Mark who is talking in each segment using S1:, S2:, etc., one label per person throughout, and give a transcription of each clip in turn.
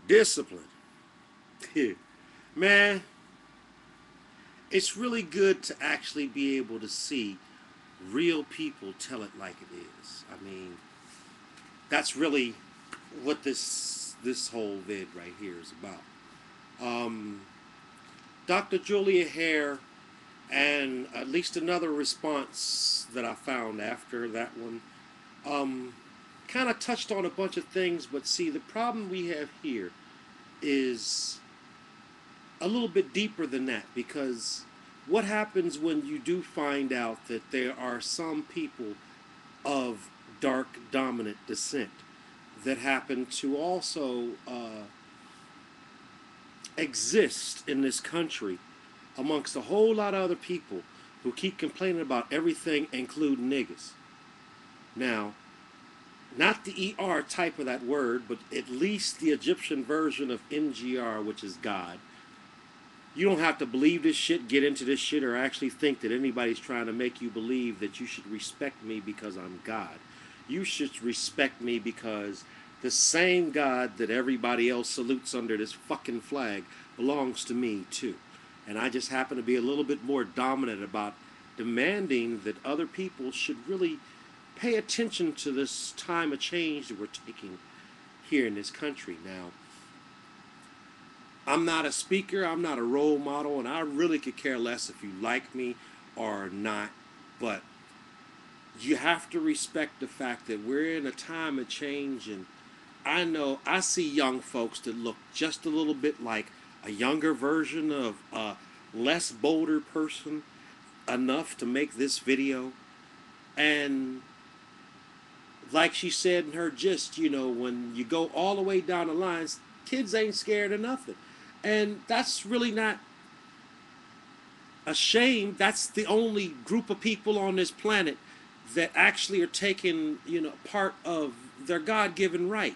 S1: Discipline. Man, it's really good to actually be able to see real people tell it like it is. I mean, that's really what this whole vid right here is about. Um, Dr. Julia Hare, and at least another response that I found after that one, um, kind of touched on a bunch of things. But see, the problem we have here is a little bit deeper than that, because what happens when you do find out that there are some people of dark dominant descent that happen to also exist in this country amongst a whole lot of other people who keep complaining about everything, including niggas. Now, not the ER type of that word, but at least the Egyptian version of NGR, which is God. You don't have to believe this shit, get into this shit, or actually think that anybody's trying to make you believe that you should respect me because I'm God. You should respect me because the same God that everybody else salutes under this fucking flag belongs to me too. And I just happen to be a little bit more dominant about demanding that other people should really pay attention to this time of change that we're taking here in this country. Now, I'm not a speaker, I'm not a role model, and I really could care less if you like me or not. But you have to respect the fact that we're in a time of change, and I see young folks that look just a little bit like a younger version of a less bolder person enough to make this video. And like she said in her gist, when you go all the way down the lines, kids ain't scared of nothing. And that's really not a shame. That's the only group of people on this planet that actually are taking, part of their God-given right.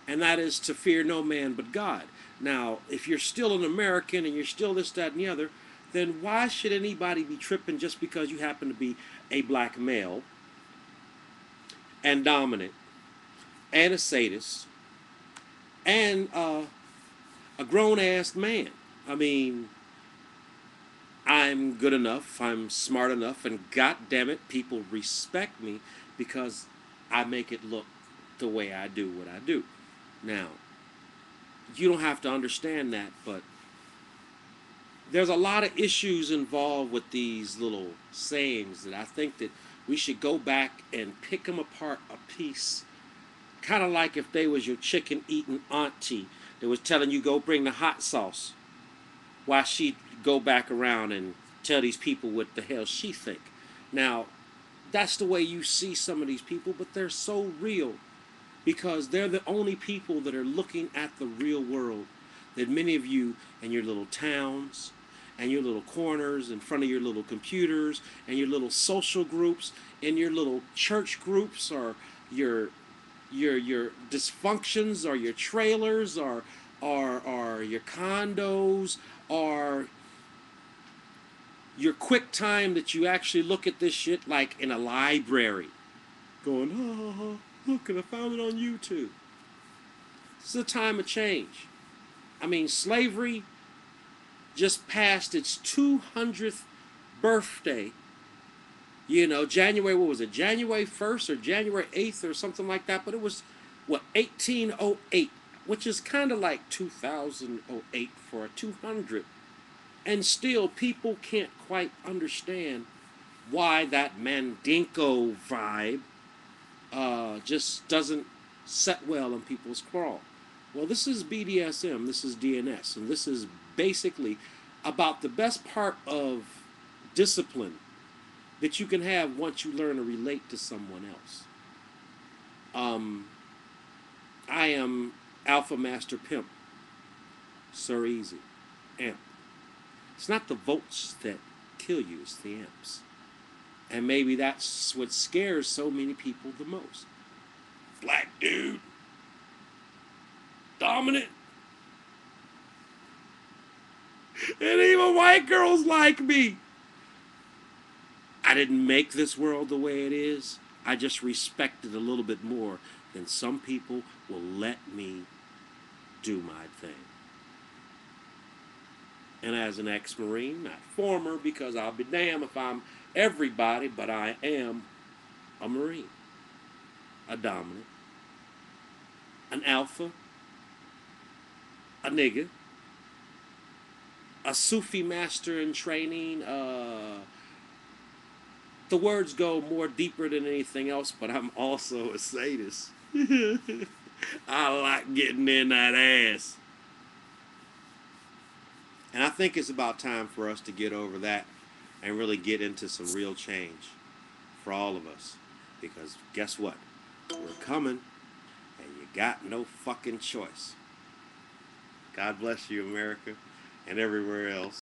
S1: And that is to fear no man but God. Now, if you're still an American and you're still this, that, and the other, then why should anybody be tripping just because you happen to be a black male and dominant and a sadist and a grown-ass man? I mean, I'm good enough, I'm smart enough, and god damn it, people respect me because I make it look the way I do what I do. Now, you don't have to understand that, but there's a lot of issues involved with these little sayings that I think that we should go back and pick them apart a piece, kind of like if they was your chicken eating auntie that was telling you go bring the hot sauce, while she'd go back around and tell these people what the hell she think. Now, that's the way you see some of these people, but they're so real because they're the only people that are looking at the real world that many of you in your little towns and your little corners in front of your little computers and your little social groups and your little church groups or your dysfunctions or your trailers or your condos or your quick time that you actually look at this shit like in a library going, oh, look, and I found it on YouTube. This is a time of change. I mean, slavery just passed its 200th birthday. January, what was it, January 1st or January 8th or something like that, but it was, 1808, which is kind of like 2008 for a 200. And still, people can't quite understand why that Mandingo vibe just doesn't set well in people's crawl. Well, this is BDSM, this is DNS, and this is basically about the best part of discipline that you can have once you learn to relate to someone else. I am Alpha Master Pimp, Sir Easy, Amp. It's not the votes that kill you, it's the amps. And maybe that's what scares so many people the most. Black dude, dominant. And even white girls like me. I didn't make this world the way it is. I just respect it a little bit more than some people will let me do my thing. And as an ex-Marine, not former, because I'll be damned if I'm everybody, but I am a Marine. A dominant. An alpha. A nigga. A Sufi master in training. The words go more deeper than anything else, but I'm also a sadist. I like getting in that ass. And I think it's about time for us to get over that and really get into some real change for all of us. Because guess what? We're coming, and you got no fucking choice. God bless you, America, and everywhere else.